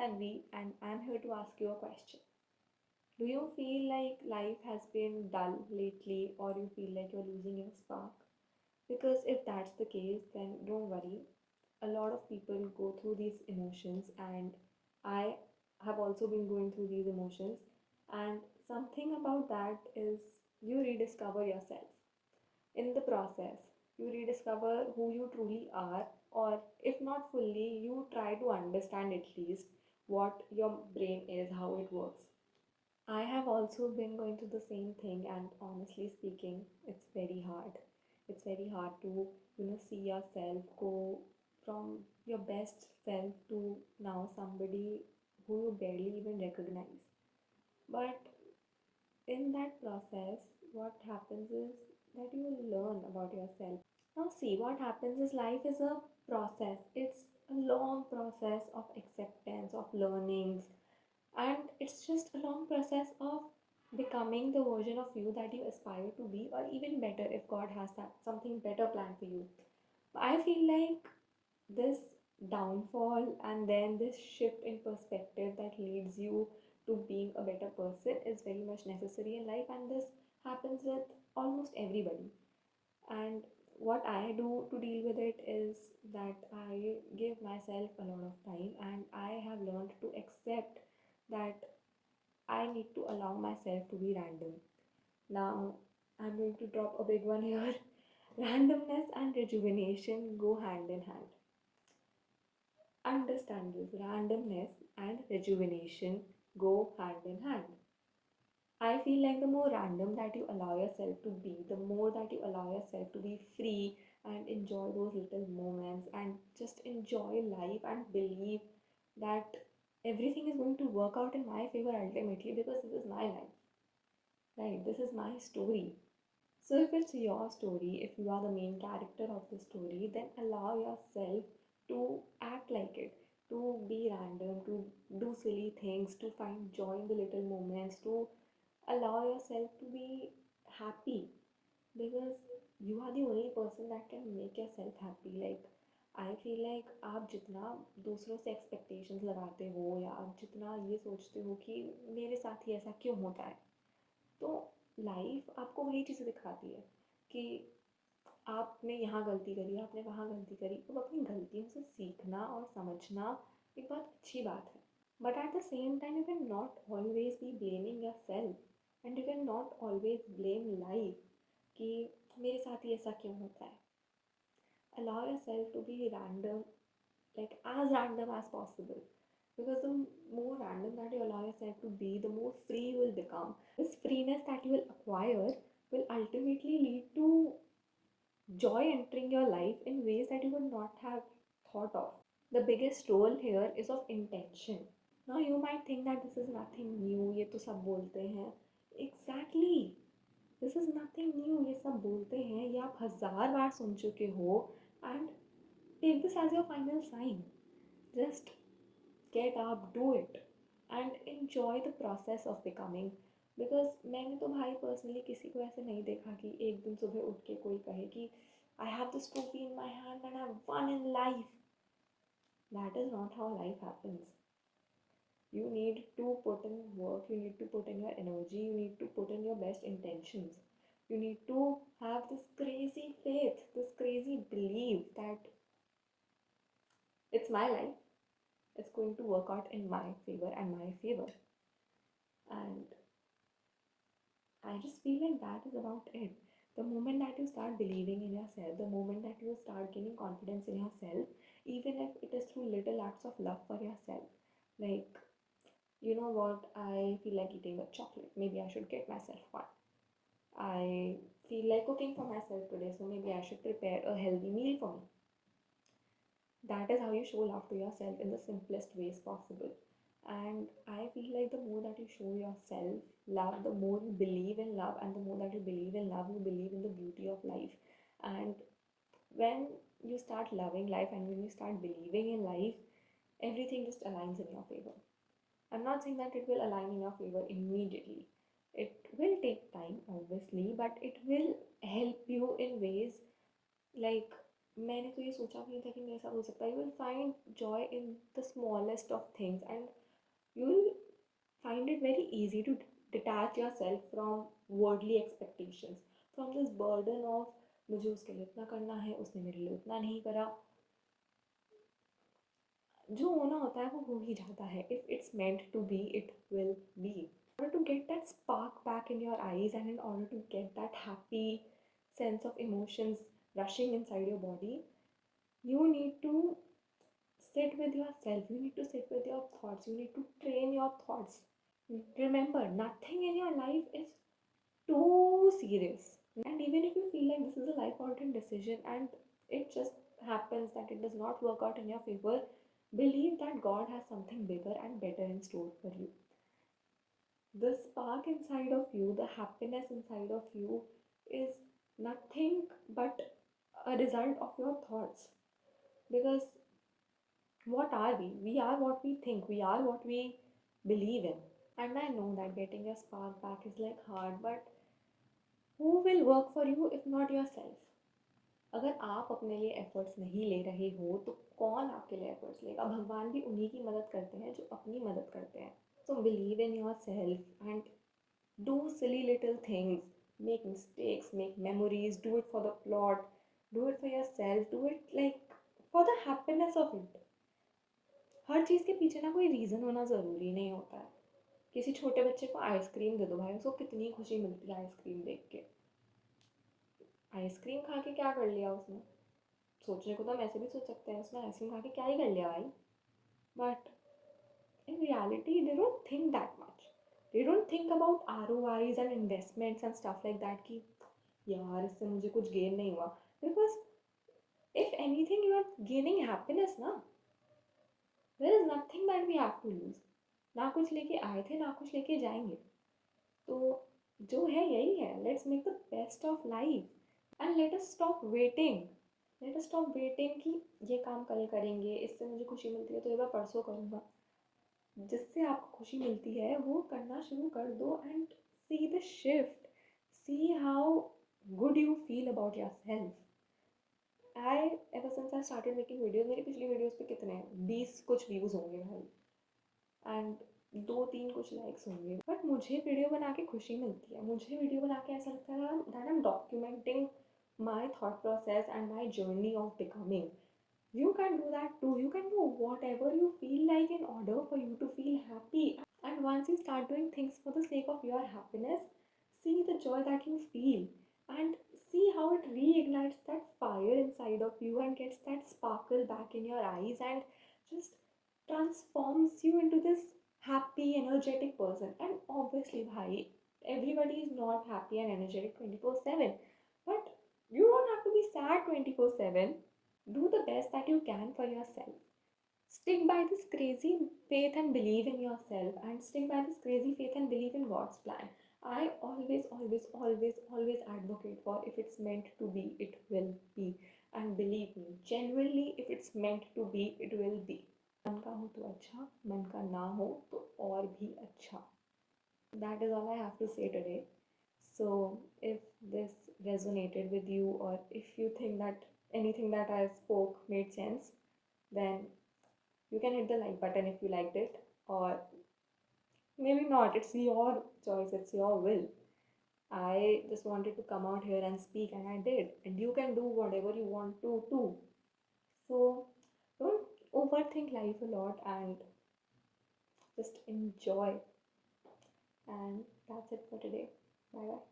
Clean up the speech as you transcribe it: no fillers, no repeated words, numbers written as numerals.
Tanvi, and I'm here to ask you a question. Do you feel like life has been dull lately, or you feel like you're losing your spark? Because if that's the case, then don't worry. A lot of people go through these emotions, and I have also been going through these emotions. And something about that is you rediscover yourself. In the process, you rediscover who you truly are, or if not fully, you try to understand at least what your brain is, how it works. I have also been going through the same thing, and honestly speaking, it's very hard. It's very hard to, see yourself go from your best self to now somebody who you barely even recognize. But in that process, what happens is that you will learn about yourself. Now, see, what happens is life is a process, it's a long process of acceptance, of learnings, and it's just a long process of becoming the version of you that you aspire to be, or even better if God has that something better planned for you. I feel like this downfall and then this shift in perspective that leads you to being a better person is very much necessary in life, and this happens with almost everybody. And what I do to deal with it is that I give myself a lot of time, and I have learned to accept that I need to allow myself to be random. Now, I'm going to drop a big one here. Randomness and rejuvenation go hand in hand. Understand this, randomness and rejuvenation go hand in hand. I feel like the more random that you allow yourself to be, the more that you allow yourself to be free and enjoy those little moments and just enjoy life and believe that everything is going to work out in my favor ultimately, because this is my life, right? This is my story. So if it's your story, if you are the main character of the story, then allow yourself to act like it, to be random, to do silly things, to find joy in the little moments, to allow yourself to be happy, because you are the only person that can make yourself happy. Like, I feel like आप जितना दूसरों से expectations लगाते हो, या आप जितना ये सोचते हो कि मेरे साथ ही ऐसा क्यों होता है, तो लाइफ आपको वही चीज़ें दिखाती है कि आपने यहाँ गलती करी, आपने वहाँ गलती करी। तो अपनी गलतियों से सीखना और समझना एक बहुत अच्छी बात है। But at the same time you can not always be blaming your self, and you can not always blame life कि मेरे साथ ही ऐसा क्यों होता है। Allow yourself to be random, like as random as possible, because the more random that you allow yourself to be, the more free you will become. This freeness that you will acquire will ultimately lead to joy entering your life in ways that you would not have thought of. The biggest role here is of intention. Now you might think that this is nothing new, ये तो सब बोलते हैं. Exactly, this is nothing new, ये सब बोलते हैं, ये आप 1000 बार सुन चुके हो, and take this as your final sign. Just get up, do it, and enjoy the process of becoming. Because मैंने तो भाई पर्सनली किसी को ऐसे नहीं देखा कि एक दिन सुबह उठ के कोई कहे कि I have this trophy in my hand and I've won in life. That is not how life happens. You need to put in work, you need to put in your energy, you need to put in your best intentions. You need to have this crazy faith, this crazy belief that it's my life, it's going to work out in my favor and my favor. And I just feel like that is about it. The moment that you start believing in yourself, the moment that you start gaining confidence in yourself, even if it is through little acts of love for yourself, like, you know what, I feel like eating a chocolate, maybe I should get myself one. I feel like cooking for myself today, so maybe I should prepare a healthy meal for me. That is how you show love to yourself in the simplest ways possible. And I feel like the more that you show yourself love, the more you believe in love, and the more that you believe in love, you believe in the beauty of life. And when you start loving life and when you start believing in life, everything just aligns in your favor. I'm not saying that it will align in your favor immediately. It will take time, obviously, but it will help you in ways like मैंने तो ये सोचा भी नहीं था कि मेरे साथ हो सकता है. You will find joy in the smallest of things, and you will find it very easy to detach yourself from worldly expectations, from this burden of मुझे उसके लिए इतना करना है, उसने मेरे लिए उतना नहीं करा. जो होना होता है वो हो ही जाता है. If it's meant to be, it will be. In order to get that spark back in your eyes, and in order to get that happy sense of emotions rushing inside your body, you need to sit with yourself, you need to sit with your thoughts, you need to train your thoughts. Remember, nothing in your life is too serious. And even if you feel like this is a life altering decision and it just happens that it does not work out in your favor, believe that God has something bigger and better in store for you. The spark inside of you, the happiness inside of you, is nothing but a result of your thoughts. Because what are we? We are what we think, we are what we believe in. And I know that getting your spark back is like hard, but who will work for you if not yourself? अगर आप अपने लिए efforts नहीं ले रहे हो तो कौन आपके लिए एफर्ट्स लेगा? भगवान भी उन्हीं की मदद करते हैं जो अपनी मदद करते हैं. So believe in yourself and do silly little things, make mistakes, make memories, do it for the plot, do it for yourself, do it like for the happiness of it. हर चीज़ के पीछे ना कोई रीज़न होना ज़रूरी नहीं होता है. किसी छोटे बच्चे को आइसक्रीम दे दो भाई, उसको कितनी खुशी मिलती है आइसक्रीम देख के. आइसक्रीम खा के क्या कर लिया उसने? सोचने को तो हम ऐसे भी सोच सकते हैं उसने आइसक्रीम खा के क्या ही कर लिया भाई. But in reality they don't think that much. They don't think about ROIs and investments and stuff like that कि यार इससे मुझे कुछ गेन नहीं हुआ. Because if anything you are gaining happiness ना. There is nothing that we have to lose. ना कुछ लेके आए थे ना कुछ लेके जाएंगे. तो जो है यही है. Let's make the best of life and let us stop waiting. Let us stop waiting कि ये काम कल करेंगे, इससे मुझे खुशी मिलती है तो ये मैं परसों करूँगा. जिससे आपको खुशी मिलती है वो करना शुरू कर दो and see the shift. See how good you feel about your self. I ever since I started making videos, मेरी पिछली वीडियोज पे कितने हैं 20 कुछ व्यूज़ होंगे भाई एंड 2-3 कुछ लाइक्स होंगे. बट मुझे वीडियो बना के खुशी मिलती है. मुझे वीडियो बना के ऐसा लगता है that I am documenting my thought process and my journey of becoming. You can do that too. You can do whatever you feel like in order for you to feel happy. And once you start doing things for the sake of your happiness, see the joy that you feel and see how it reignites that fire inside of you and gets that sparkle back in your eyes and just transforms you into this happy, energetic person. And obviously, bhai, everybody is not happy and energetic 24/7. But you don't have to be sad 24/7. Do the best that you can for yourself. Stick by this crazy faith and believe in yourself, and stick by this crazy faith and believe in God's plan. I always, always, always, always advocate for if it's meant to be, it will be. And believe me, genuinely, if it's meant to be, it will be. मन का हो तो अच्छा, मन का ना हो तो और भी अच्छा. That is all I have to say today. So, if this resonated with you, or if you think that anything that I spoke made sense, then you can hit the like button if you liked it, or maybe not. It's your choice, it's your will. I just wanted to come out here and speak, and I did. And you can do whatever you want to too. So, don't overthink life a lot and just enjoy. And that's it for today. Bye bye.